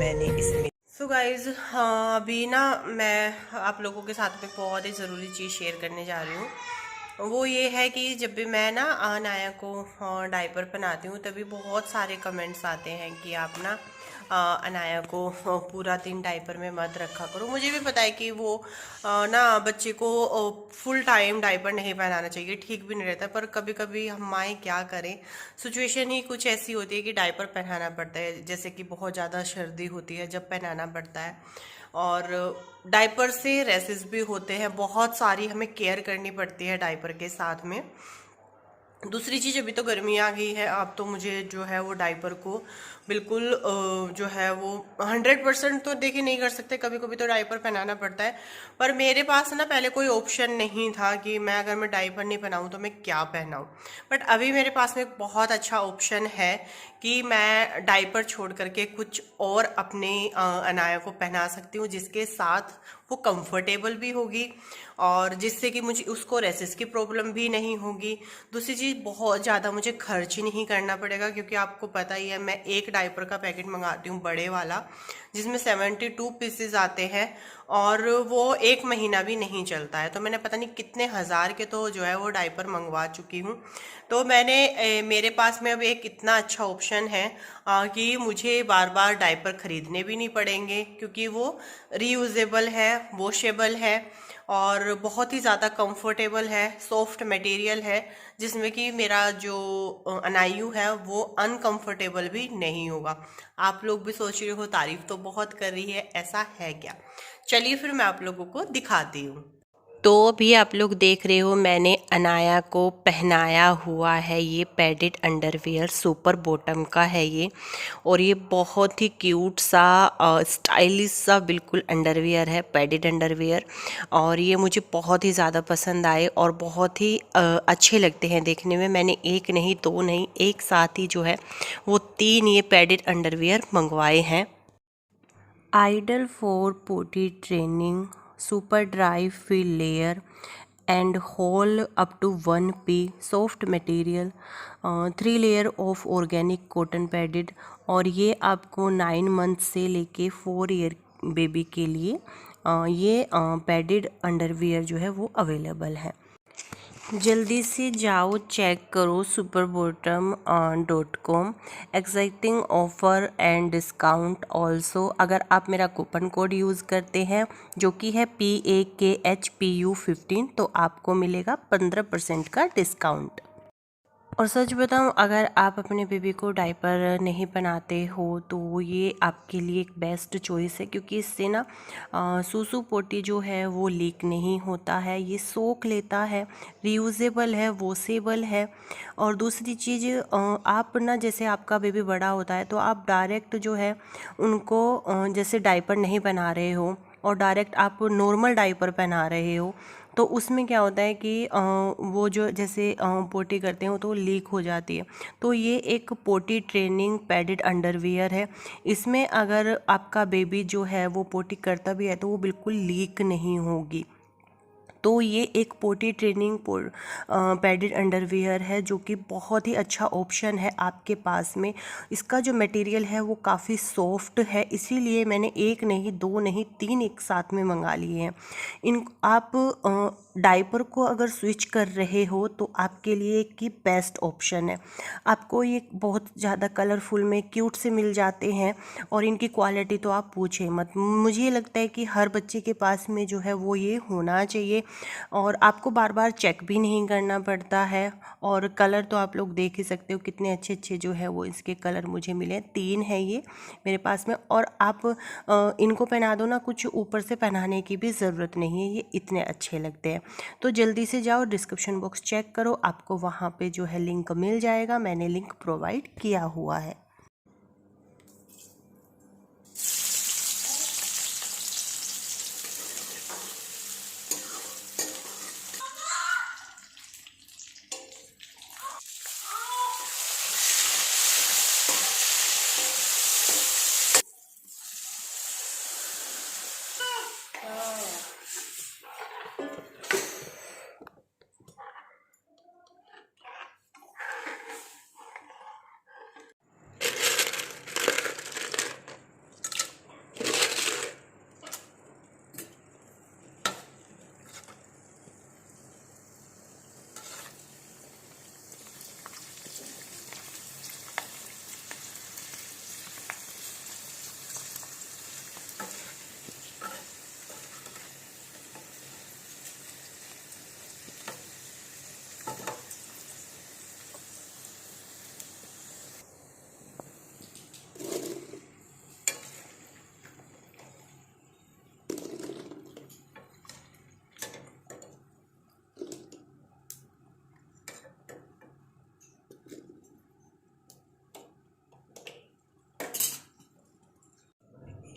मैंने इसमें। So guys, हाँ अभी ना मैं आप लोगों के साथ में बहुत ही ज़रूरी चीज़ शेयर करने जा रही हूँ। वो ये है कि जब भी मैं ना अनाया को डायपर पहनाती हूँ तभी बहुत सारे कमेंट्स आते हैं कि आप ना अनाया को पूरा दिन डायपर में मत रखा करो। मुझे भी पता है कि वो ना बच्चे को फुल टाइम डायपर नहीं पहनाना चाहिए, ठीक भी नहीं रहता, पर कभी कभी हम माएँ क्या करें, सिचुएशन ही कुछ ऐसी होती है कि डायपर पहनाना पड़ता है। जैसे कि बहुत ज़्यादा सर्दी होती है जब पहनाना पड़ता है, और डायपर से रेसेस भी होते हैं, बहुत सारी हमें केयर करनी पड़ती है डायपर के साथ में। दूसरी चीज़, अभी तो गर्मी आ गई है, अब तो मुझे जो है वो डायपर को बिल्कुल जो है वो 100% तो देखिए नहीं कर सकते, कभी कभी तो डायपर पहनाना पड़ता है। पर मेरे पास ना पहले कोई ऑप्शन नहीं था कि मैं अगर मैं डायपर नहीं पहनाऊँ तो मैं क्या पहनाऊँ। बट अभी मेरे पास में एक बहुत अच्छा ऑप्शन है कि मैं डायपर छोड़ करके कुछ और अपने अनाया को पहना सकती हूँ, जिसके साथ वो कंफर्टेबल भी होगी और जिससे कि मुझे उसको रेसेस की प्रॉब्लम भी नहीं होगी। दूसरी चीज़, बहुत ज़्यादा मुझे खर्च नहीं करना पड़ेगा, क्योंकि आपको पता ही है मैं एक डायपर का पैकेट मंगाती हूँ बड़े वाला, जिसमें 72 पीसेज आते हैं और वो एक महीना भी नहीं चलता है। तो मैंने पता नहीं कितने हज़ार के तो जो है वो डायपर मंगवा चुकी हूँ। तो मेरे पास में अब एक इतना अच्छा ऑप्शन है कि मुझे बार बार डायपर खरीदने भी नहीं पड़ेंगे, क्योंकि वो रीयूजेबल है, वॉशेबल है और बहुत ही ज़्यादा कंफर्टेबल है, सॉफ्ट मटेरियल है, जिसमें कि मेरा जो अनायु है वो अनकंफर्टेबल भी नहीं होगा। आप लोग भी सोच रहे हो तारीफ तो बहुत कर रही है, ऐसा है क्या? चलिए फिर मैं आप लोगों को दिखाती हूँ। तो भी आप लोग देख रहे हो मैंने अनाया को पहनाया हुआ है, ये पैडेड अंडरवियर सुपर बॉटम का है ये, और ये बहुत ही क्यूट सा स्टाइलिश सा बिल्कुल अंडरवियर है, पैडेड अंडरवियर। और ये मुझे बहुत ही ज़्यादा पसंद आए और बहुत ही अच्छे लगते हैं देखने में। मैंने एक नहीं, दो नहीं, एक साथ ही जो है वो 3 ये पैडेड अंडरवियर मंगवाए हैं। Ideal for potty training, super dry fill layer and whole up to 1p soft material, 3 layer of organic cotton padded। और ये आपको 9 मंथ से लेके 4 ईयर बेबी के लिए ये पैडेड अंडरवियर जो है वो अवेलेबल है। जल्दी से जाओ चेक करो superbottom.com, exciting offer and discount also. अगर आप मेरा कूपन कोड यूज़ करते हैं जो कि है PAKHPU15, तो आपको मिलेगा 15% का डिस्काउंट। और सच बताऊं, अगर आप अपने बेबी को डायपर नहीं पहनाते हो तो ये आपके लिए एक बेस्ट चॉइस है, क्योंकि इससे ना सूसू पोटी जो है वो लीक नहीं होता है, ये सोख लेता है, रीयूजेबल है, वॉशेबल है। और दूसरी चीज़, आप ना जैसे आपका बेबी बड़ा होता है तो आप डायरेक्ट जो है उनको जैसे डायपर नहीं पहना रहे हो और डायरेक्ट आप नॉर्मल डायपर पहना रहे हो, तो उसमें क्या होता है कि वो जो जैसे पोटी करते हैं तो लीक हो जाती है। तो ये एक पोटी ट्रेनिंग पैडेड अंडरवियर है। इसमें अगर आपका बेबी जो है वो पोटी करता भी है तो वो बिल्कुल लीक नहीं होगी। तो ये एक पोटी ट्रेनिंग पैडेड अंडरवियर है जो कि बहुत ही अच्छा ऑप्शन है आपके पास में। इसका जो मटेरियल है वो काफ़ी सॉफ्ट है, इसीलिए मैंने एक नहीं, दो नहीं, 3 एक साथ में मंगा लिए हैं। इन आप डायपर को अगर स्विच कर रहे हो तो आपके लिए की बेस्ट ऑप्शन है। आपको ये बहुत ज़्यादा कलरफुल में क्यूट से मिल जाते हैं और इनकी क्वालिटी तो आप पूछे मत। मुझे लगता है कि हर बच्चे के पास में जो है वो ये होना चाहिए और आपको बार बार चेक भी नहीं करना पड़ता है। और कलर तो आप लोग देख ही सकते हो कितने अच्छे अच्छे जो है वो इसके कलर मुझे मिले। 3 है ये मेरे पास में, और आप इनको पहना दो ना, कुछ ऊपर से पहनाने की भी ज़रूरत नहीं है, ये इतने अच्छे लगते हैं। तो जल्दी से जाओ डिस्क्रिप्शन बॉक्स चेक करो, आपको वहाँ पे जो है लिंक मिल जाएगा, मैंने लिंक प्रोवाइड किया हुआ है।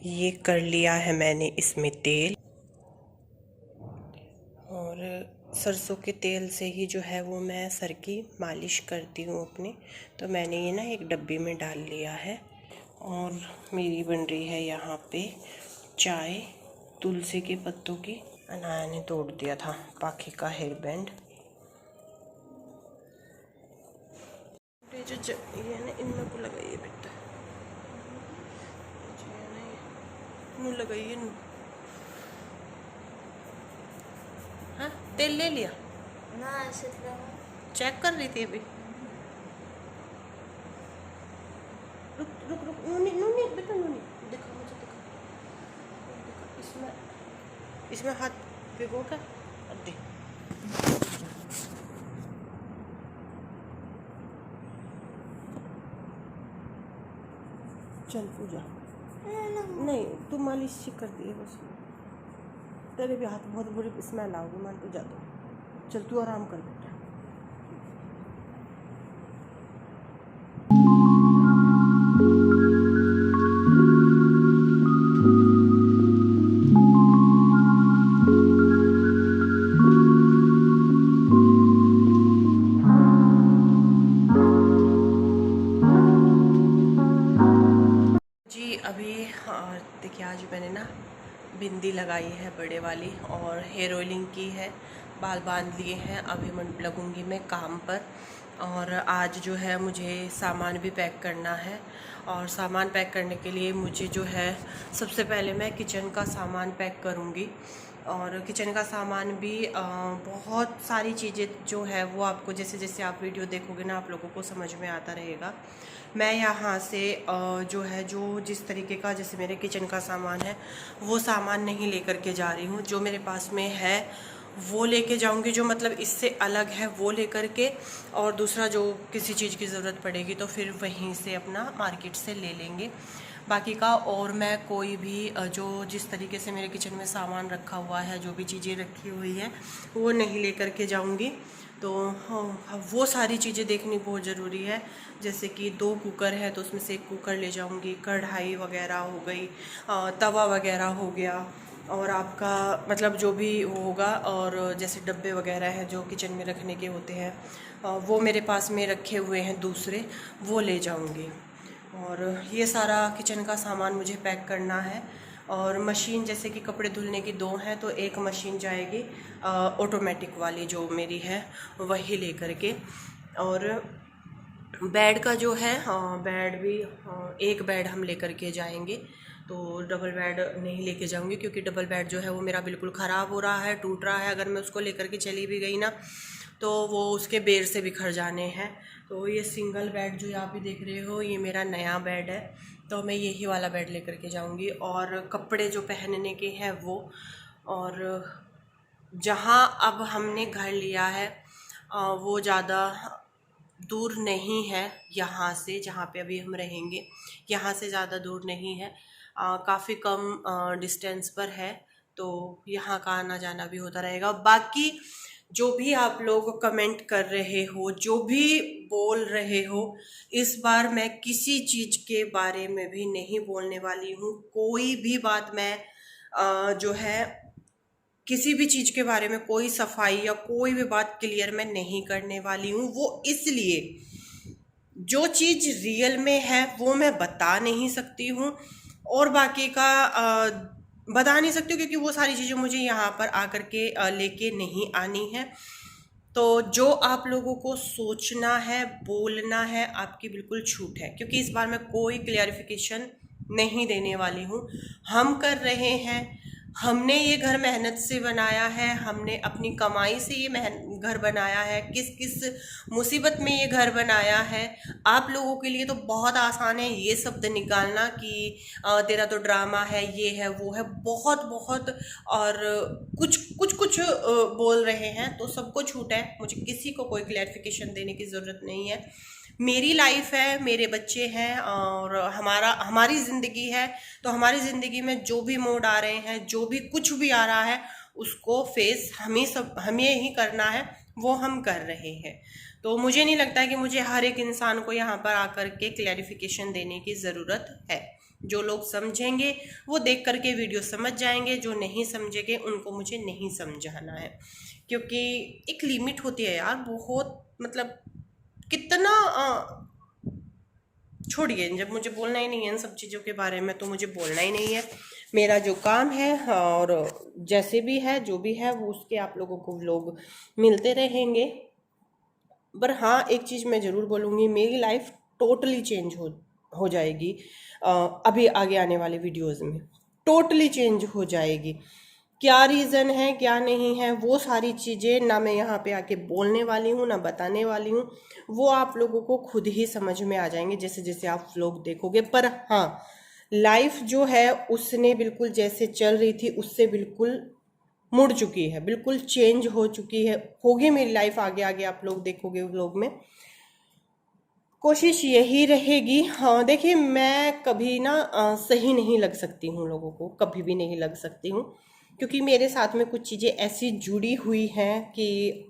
ये कर लिया है मैंने इसमें तेल, और सरसों के तेल से ही जो है वो मैं सर की मालिश करती हूँ अपने। तो मैंने ये ना एक डब्बी में डाल लिया है, और मेरी बन रही है यहाँ पे चाय तुलसी के पत्तों की। अनाया ने तोड़ दिया था पाखी का हेयर बैंड। जो ये ना इनमें को लगाइए बेटा, नू लगाइए नू। हाँ तेल ले लिया ना, ऐसे चेक कर रही थी अभी। रुक रुक रुक, नूनी नूनी बेटा, नूनी दिखा मुझे, दिखा इसमें, इसमें हाथ भिगो कर और दे। चल पूजा, नहीं तू मालिश ही कर दी है बस, तेरे भी हाथ बहुत बुरी स्मेल आओगी, मान तू जा दो। चल तू आराम कर बेटा। जी अभी देखिए, आज मैंने ना बिंदी लगाई है बड़े वाली, और हेयर ऑयलिंग की है, बाल बांध लिए हैं। अभी मैं लगूंगी मैं काम पर, और आज जो है मुझे सामान भी पैक करना है। और सामान पैक करने के लिए मुझे जो है सबसे पहले मैं किचन का सामान पैक करूंगी। और किचन का सामान भी बहुत सारी चीज़ें जो है वो आपको जैसे जैसे आप वीडियो देखोगे ना, आप लोगों को समझ में आता रहेगा। मैं यहाँ से जो है जो जिस तरीके का जैसे मेरे किचन का सामान है वो सामान नहीं लेकर के जा रही हूँ। जो मेरे पास में है वो लेके जाऊँगी, जो मतलब इससे अलग है वो लेकर के, और दूसरा जो किसी चीज़ की ज़रूरत पड़ेगी तो फिर वहीं से अपना मार्केट से ले लेंगे बाकी का। और मैं कोई भी जो जिस तरीके से मेरे किचन में सामान रखा हुआ है, जो भी चीज़ें रखी हुई है वो नहीं लेकर के जाऊँगी। तो वो सारी चीज़ें देखनी बहुत ज़रूरी है। जैसे कि 2 कुकर है तो उसमें से 1 कुकर ले जाऊंगी, कढ़ाई वगैरह हो गई, तवा वगैरह हो गया, और आपका मतलब जो भी होगा, और जैसे डब्बे वगैरह हैं जो किचन में रखने के होते हैं वो मेरे पास में रखे हुए हैं दूसरे, वो ले जाऊंगी। और ये सारा किचन का सामान मुझे पैक करना है। और मशीन जैसे कि कपड़े धुलने की 2 हैं, तो एक मशीन जाएगी ऑटोमेटिक वाली जो मेरी है वही लेकर के। और बेड का जो है बेड भी एक बेड हम लेकर के जाएंगे। तो डबल बेड नहीं लेके जाऊंगी, क्योंकि डबल बेड जो है वो मेरा बिल्कुल ख़राब हो रहा है, टूट रहा है। अगर मैं उसको लेकर के चली भी गई ना तो वो उसके बेर से बिखर जाने हैं। तो ये सिंगल बेड जो आप भी देख रहे हो, ये मेरा नया बेड है, तो मैं यही वाला बेड लेकर के जाऊंगी। और कपड़े जो पहनने के हैं वो, और जहाँ अब हमने घर लिया है वो ज़्यादा दूर नहीं है यहाँ से, जहाँ पे अभी हम रहेंगे यहाँ से ज़्यादा दूर नहीं है, काफ़ी कम डिस्टेंस पर है। तो यहाँ का आना जाना भी होता रहेगा। बाकी जो भी आप लोग कमेंट कर रहे हो, जो भी बोल रहे हो, इस बार मैं किसी चीज़ के बारे में भी नहीं बोलने वाली हूँ। कोई भी बात मैं जो है किसी भी चीज़ के बारे में कोई सफाई या कोई भी बात क्लियर मैं नहीं करने वाली हूँ। वो इसलिए, जो चीज़ रियल में है वो मैं बता नहीं सकती हूँ, और बाकी का बता नहीं सकती हूँ, क्योंकि वो सारी चीज़ें मुझे यहाँ पर आकर के लेके नहीं आनी है। तो जो आप लोगों को सोचना है, बोलना है, आपकी बिल्कुल छूट है, क्योंकि इस बार मैं कोई क्लियरिफिकेशन नहीं देने वाली हूँ। हम कर रहे हैं, हमने ये घर मेहनत से बनाया है, हमने अपनी कमाई से ये घर बनाया है, किस किस मुसीबत में ये घर बनाया है। आप लोगों के लिए तो बहुत आसान है ये शब्द निकालना कि तेरा तो ड्रामा है, ये है वो है, बहुत बहुत और कुछ कुछ कुछ बोल रहे हैं। तो सबको छूट है, मुझे किसी को कोई क्लैरिफिकेशन देने की ज़रूरत नहीं है। मेरी लाइफ है, मेरे बच्चे हैं, और हमारी ज़िंदगी है। तो हमारी ज़िंदगी में जो भी मोड़ आ रहे हैं, जो भी कुछ भी आ रहा है, उसको फेस हमें ही करना है, वो हम कर रहे हैं। तो मुझे नहीं लगता है कि मुझे हर एक इंसान को यहाँ पर आकर के क्लैरिफिकेशन देने की ज़रूरत है। जो लोग समझेंगे वो देख करके वीडियो समझ जाएंगे, जो नहीं समझेंगे उनको मुझे नहीं समझाना है, क्योंकि एक लिमिट होती है यार। बहुत मतलब कितना छोड़िए, जब मुझे बोलना ही नहीं है इन सब चीज़ों के बारे में तो मुझे बोलना ही नहीं है। मेरा जो काम है और जैसे भी है जो भी है वो उसके आप लोगों को लोग मिलते रहेंगे। पर हाँ, एक चीज़ मैं ज़रूर बोलूँगी, मेरी लाइफ टोटली चेंज हो जाएगी अभी आगे आने वाले वीडियोज़ में, टोटली चेंज हो जाएगी। क्या रीज़न है क्या नहीं है वो सारी चीज़ें ना मैं यहाँ पे आके बोलने वाली हूँ ना बताने वाली हूँ, वो आप लोगों को खुद ही समझ में आ जाएंगे जैसे जैसे आप लोग देखोगे। पर हाँ, लाइफ जो है उसने बिल्कुल जैसे चल रही थी उससे बिल्कुल मुड़ चुकी है, बिल्कुल चेंज हो चुकी है, होगी मेरी लाइफ आगे आगे आप लोग देखोगे व्लॉग में। कोशिश यही रहेगी। हाँ देखिए, मैं कभी ना सही नहीं लग सकती हूँ लोगों को, कभी भी नहीं लग सकती हूँ, क्योंकि मेरे साथ में कुछ चीज़ें ऐसी जुड़ी हुई हैं कि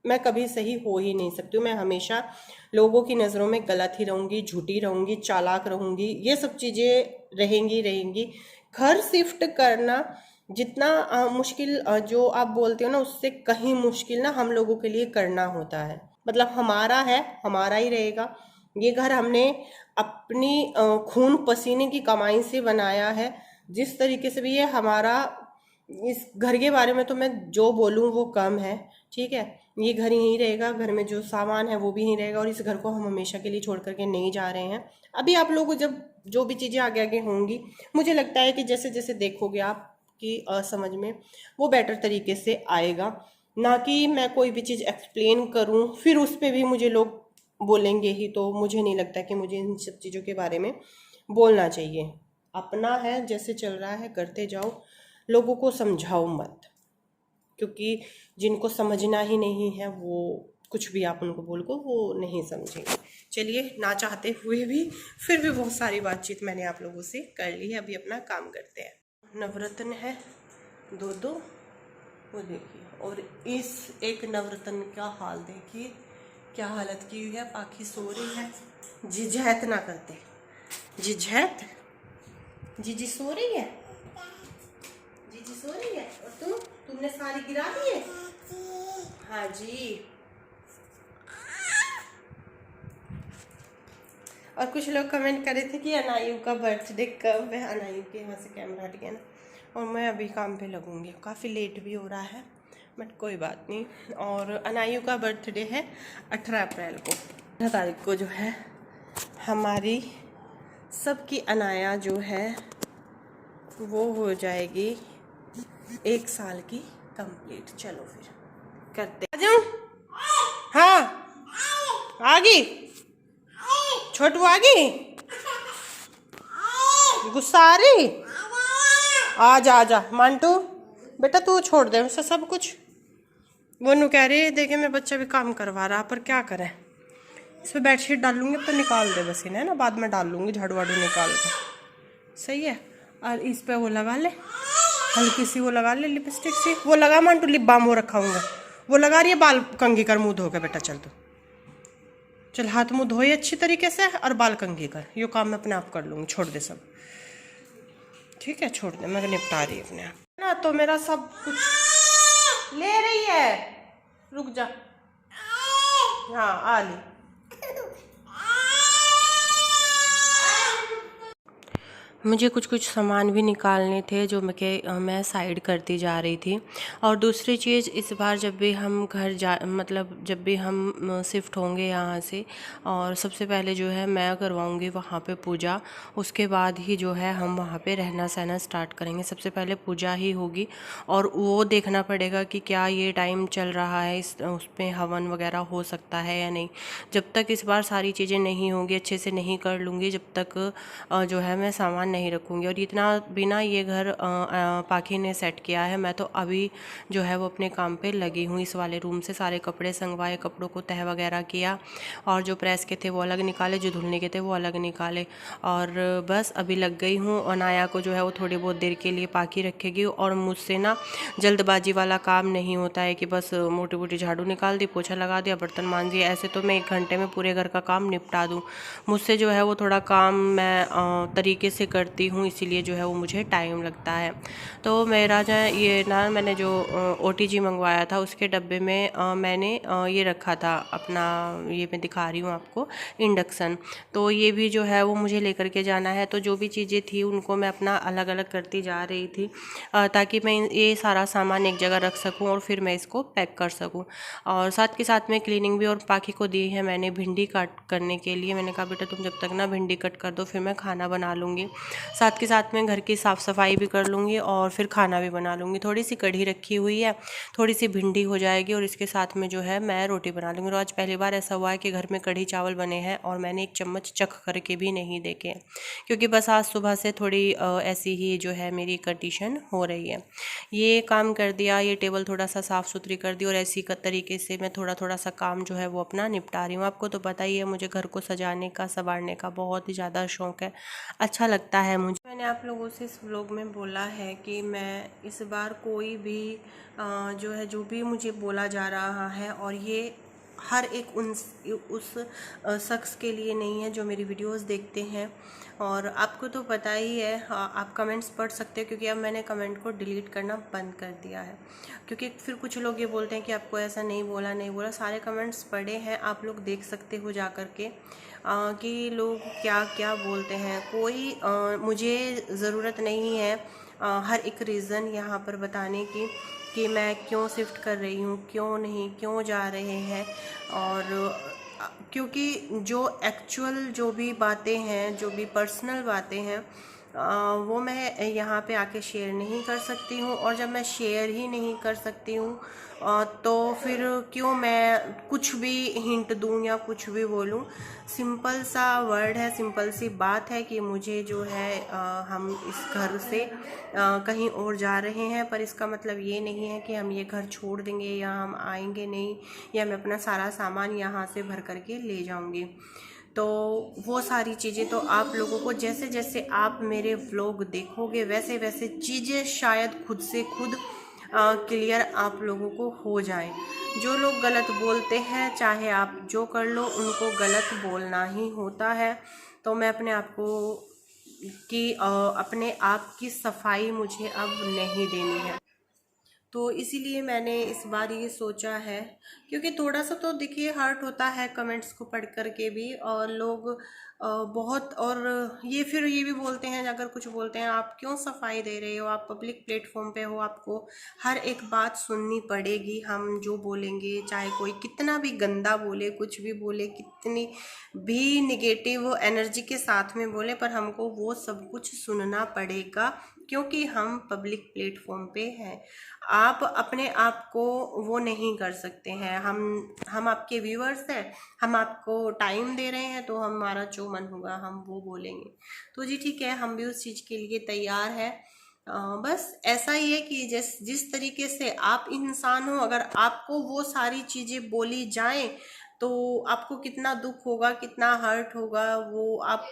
मैं कभी सही हो ही नहीं सकती हूँ। मैं हमेशा लोगों की नज़रों में गलत ही रहूँगी, झूठी रहूँगी, चालाक रहूँगी, ये सब चीज़ें रहेंगी। घर शिफ्ट करना जितना मुश्किल जो आप बोलते हो ना, उससे कहीं मुश्किल ना हम लोगों के लिए करना होता है। मतलब हमारा है, हमारा ही रहेगा। ये घर हमने अपनी खून पसीने की कमाई से बनाया है। जिस तरीके से भी ये हमारा, इस घर के बारे में तो मैं जो बोलूँ वो कम है, ठीक है। ये घर यहीं रहेगा, घर में जो सामान है वो भी यहीं रहेगा, और इस घर को हम हमेशा के लिए छोड़ करके नहीं जा रहे हैं। अभी आप लोगों को जब जो भी चीज़ें आगे आगे होंगी, मुझे लगता है कि जैसे जैसे देखोगे आप की समझ में वो बेटर तरीके से आएगा। ना कि मैं कोई भी चीज़ एक्सप्लेन करूं फिर उस पर भी मुझे लोग बोलेंगे ही, तो मुझे नहीं लगता कि मुझे इन सब चीज़ों के बारे में बोलना चाहिए। अपना है, जैसे चल रहा है करते जाओ, लोगों को समझाओ मत, क्योंकि जिनको समझना ही नहीं है वो कुछ भी आप उनको बोलो वो नहीं समझेंगे। चलिए, ना चाहते हुए भी फिर भी बहुत सारी बातचीत मैंने आप लोगों से कर ली है, अभी अपना काम करते हैं। नवरत्न है दो, वो देखिए, और इस एक नवरत्न का हाल देखिए, क्या हालत की हुई है। पाखी सो रही है, जिजहत ना करते, जिजहत, जीजी सो रही है, जीजी सो रही है। और तुमने सारी गिरा दी है? हाँ जी। और कुछ लोग कमेंट कर रहे थे कि अनायु का बर्थडे कब है। अनायु के यहाँ से कैमरा हट गया ना, और मैं अभी काम पे लगूंगी, काफ़ी लेट भी हो रहा है, बट कोई बात नहीं। और अनायु का बर्थडे है 18 अप्रैल को। 18 तारीख को जो है हमारी सबकी अनाया जो है वो हो जाएगी 1 साल की कंप्लीट। चलो फिर करते, आ जाऊं? हाँ आ गई, छोटू आ गई, गुस्सा आ रही, आ जा मंटू बेटा, तू छोड़ दे उसे सब कुछ। वो नु कह रही है देखे मेरा बच्चा भी काम करवा रहा, पर क्या करें। इस पर बेडशीट डालूंगी तो निकाल दे बस इन्हें ना, बाद में डाल लूंगी झाड़ू वाड़ू निकाल के, सही है। और इस पे वो लगा ले, हल्की सी वो लगा ले लिपस्टिक सी, वो लगा मंटू, लिप बाम वो रखा हूँ वो लगा रही है। बाल कंघी कर, मुँह धो के बेटा, चल तू चल, हाथ मुँह धोए अच्छी तरीके से और बाल कंघी कर, ये काम मैं अपने आप कर लूँगी, छोड़ दे सब, ठीक है, छोड़ दे, मैं निपटा रही अपने आप ना। तो मेरा सब कुछ ले रही है, रुक जा, हाँ आ ली। मुझे कुछ कुछ सामान भी निकालने थे जो मैं साइड करती जा रही थी। और दूसरी चीज़, इस बार जब भी हम मतलब जब भी हम शिफ्ट होंगे यहाँ से, और सबसे पहले जो है मैं करवाऊँगी वहाँ पे पूजा, उसके बाद ही जो है हम वहाँ पे रहना सहना स्टार्ट करेंगे। सबसे पहले पूजा ही होगी, और वो देखना पड़ेगा कि क्या ये टाइम चल रहा है उस पर हवन वगैरह हो सकता है या नहीं। जब तक इस बार सारी चीज़ें नहीं होंगी, अच्छे से नहीं कर लूँगी, जब तक जो है मैं सामान नहीं रखूँगी। और इतना बिना ये घर पाखी ने सेट किया है, मैं तो अभी जो है वो अपने काम पे लगी हूँ। इस वाले रूम से सारे कपड़े संगवाए, कपड़ों को तह वगैरह किया, और जो प्रेस के थे वो अलग निकाले, जो धुलने के थे वो अलग निकाले, और बस अभी लग गई हूँ। अनाया को जो है वो थोड़ी बहुत देर के लिए पाखी रखेगी। और मुझसे ना जल्दबाजी वाला काम नहीं होता है कि बस मोटी मोटी झाड़ू निकाल दी, पोछा लगा दिया, बर्तन मांज दिए। ऐसे तो मैं 1 घंटे में पूरे घर का काम निपटा दूँ। मुझसे जो है वो थोड़ा काम मैं तरीके से करती हूँ, इसीलिए जो है वो मुझे टाइम लगता है। तो मेरा जो है ये ना, मैंने जो OTG मंगवाया था उसके डब्बे में मैंने ये रखा था अपना, ये मैं दिखा रही हूँ आपको, इंडक्शन। तो ये भी जो है वो मुझे लेकर के जाना है। तो जो भी चीज़ें थी उनको मैं अपना अलग अलग करती जा रही थी, ताकि मैं ये सारा सामान एक जगह रख सकूं और फिर मैं इसको पैक कर सकूं। और साथ के साथ में क्लीनिंग भी और पाखी को दी है मैंने भिंडी काट करने के लिए। मैंने कहा बेटा तुम जब तक ना भिंडी कट कर दो फिर मैं खाना बना लूँगी। साथ के साथ में घर की साफ़ सफाई भी कर लूँगी और फिर खाना भी बना लूँगी। थोड़ी सी कढ़ी रखी हुई है, थोड़ी सी भिंडी हो जाएगी, और इसके साथ में जो है मैं रोटी बना लूँगी। और आज पहली बार ऐसा हुआ है कि घर में कढ़ी चावल बने हैं और मैंने 1 चम्मच चख करके भी नहीं देखे, क्योंकि बस आज सुबह से थोड़ी ऐसी ही जो है मेरी कंडीशन हो रही है। ये काम कर दिया, ये टेबल थोड़ा सा साफ़ सुथरी कर दी, और ऐसी तरीके से मैं थोड़ा थोड़ा सा काम जो है वो अपना निपटा रही हूँ। आपको तो पता ही है मुझे घर को सजाने का, संवारने का बहुत ही ज़्यादा शौक़ है, अच्छा लगता है मुझे। मैंने आप लोगों से इस व्लॉग में बोला है कि मैं इस बार कोई भी जो है, जो भी मुझे बोला जा रहा है, और ये हर एक उस शख्स के लिए नहीं है जो मेरी वीडियोस देखते हैं। और आपको तो पता ही है, आप कमेंट्स पढ़ सकते हो, क्योंकि अब मैंने कमेंट को डिलीट करना बंद कर दिया है, क्योंकि फिर कुछ लोग ये बोलते हैं कि आपको ऐसा नहीं बोला, नहीं बोला। सारे कमेंट्स पढ़े हैं, आप लोग देख सकते हो जा कर के कि लोग क्या क्या बोलते हैं। कोई मुझे ज़रूरत नहीं है हर एक रीज़न यहाँ पर बताने की कि मैं क्यों शिफ्ट कर रही हूँ, क्यों नहीं, क्यों जा रहे हैं। और क्योंकि जो एक्चुअल जो भी बातें हैं, जो भी पर्सनल बातें हैं, वो मैं यहाँ पे आके शेयर नहीं कर सकती हूँ। और जब मैं शेयर ही नहीं कर सकती हूँ तो फिर क्यों मैं कुछ भी हिंट दूँ या कुछ भी बोलूँ। सिंपल सा वर्ड है, सिंपल सी बात है कि मुझे जो है हम इस घर से कहीं और जा रहे हैं, पर इसका मतलब ये नहीं है कि हम ये घर छोड़ देंगे या हम आएंगे नहीं, या मैं अपना सारा सामान यहाँ से भर करके ले जाऊँगी। तो वो सारी चीज़ें तो आप लोगों को, जैसे जैसे आप मेरे व्लॉग देखोगे वैसे वैसे चीज़ें शायद खुद से खुद क्लियर आप लोगों को हो जाए। जो लोग गलत बोलते हैं, चाहे आप जो कर लो, उनको गलत बोलना ही होता है। तो मैं अपने आप को कि अपने आप की सफाई मुझे अब नहीं देनी है। तो इसीलिए मैंने इस बार ये सोचा है, क्योंकि थोड़ा सा तो देखिए हर्ट होता है कमेंट्स को पढ़ कर के भी। और लोग बहुत, और ये फिर ये भी बोलते हैं, अगर कुछ बोलते हैं आप क्यों सफाई दे रहे हो, आप पब्लिक प्लेटफॉर्म पे हो, आपको हर एक बात सुननी पड़ेगी। हम जो बोलेंगे, चाहे कोई कितना भी गंदा बोले, कुछ भी बोले, कितनी भी निगेटिव एनर्जी के साथ में बोले, पर हमको वो सब कुछ सुनना पड़ेगा, क्योंकि हम पब्लिक प्लेटफॉर्म पे हैं। आप अपने आप को वो नहीं कर सकते हैं। हम आपके व्यूअर्स हैं, हम आपको टाइम दे रहे हैं, तो हमारा जो मन होगा हम वो बोलेंगे। तो जी ठीक है, हम भी उस चीज़ के लिए तैयार है। बस ऐसा ही है कि जिस तरीके से आप इंसान हो, अगर आपको वो सारी चीज़ें बोली जाएं तो आपको कितना दुख होगा, कितना हर्ट होगा, वो आप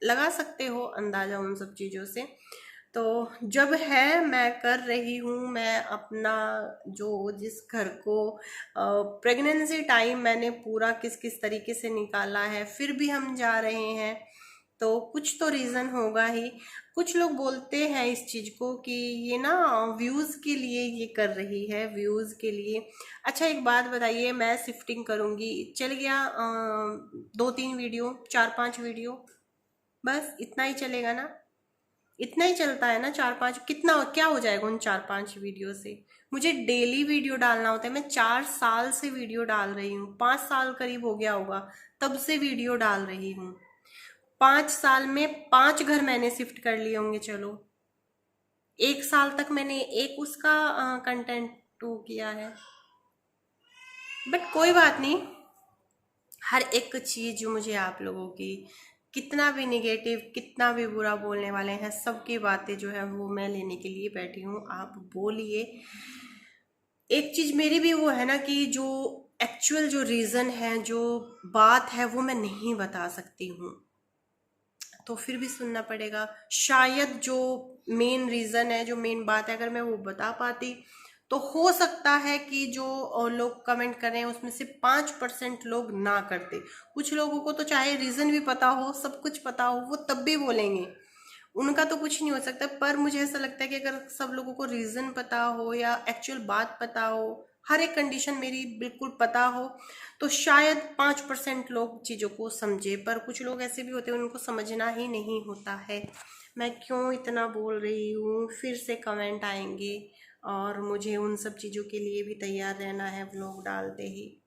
लगा सकते हो अंदाज़ा उन सब चीज़ों से। तो जब है, मैं कर रही हूँ, मैं अपना जो जिस घर को प्रेगनेंसी टाइम मैंने पूरा किस किस तरीके से निकाला है, फिर भी हम जा रहे हैं, तो कुछ तो रीज़न होगा ही। कुछ लोग बोलते हैं इस चीज़ को कि ये ना व्यूज़ के लिए ये कर रही है, व्यूज़ के लिए। अच्छा एक बात बताइए, मैं शिफ्टिंग करूँगी, चल गया 2-3 वीडियो, 4-5 वीडियो, बस इतना ही चलेगा ना? इतना ही चलता है ना 4-5, कितना क्या हो जाएगा उन 4-5 वीडियो से? मुझे डेली वीडियो डालना होता है। मैं 4 साल से वीडियो डाल रही हूँ, 5 साल करीब हो गया होगा तब से वीडियो डाल रही हूँ। 5 साल में 5 घर मैंने शिफ्ट कर लिए होंगे। चलो 1 साल तक मैंने एक उसका कंटेंट किया है, बट कोई बात नहीं। हर एक चीज़ मुझे आप लोगों की कितना भी निगेटिव, कितना भी बुरा बोलने वाले हैं, सबकी बातें जो है वो मैं लेने के लिए बैठी हूँ। आप बोलिए। एक चीज मेरी भी वो है ना कि जो एक्चुअल जो रीजन है, जो बात है, वो मैं नहीं बता सकती हूँ, तो फिर भी सुनना पड़ेगा। शायद जो मेन रीजन है, जो मेन बात है, अगर मैं वो बता पाती तो हो सकता है कि जो लोग कमेंट कर रहे हैं उसमें से 5% लोग ना करते। कुछ लोगों को तो चाहे रीजन भी पता हो, सब कुछ पता हो, वो तब भी बोलेंगे, उनका तो कुछ नहीं हो सकता। पर मुझे ऐसा लगता है कि अगर सब लोगों को रीजन पता हो या एक्चुअल बात पता हो, हर एक कंडीशन मेरी बिल्कुल पता हो, तो शायद 5% लोग चीज़ों को समझे। पर कुछ लोग ऐसे भी होते हैं उनको समझना ही नहीं होता है। मैं क्यों इतना बोल रही हूँ, फिर से कमेंट आएंगे और मुझे उन सब चीज़ों के लिए भी तैयार रहना है व्लॉग डालते ही।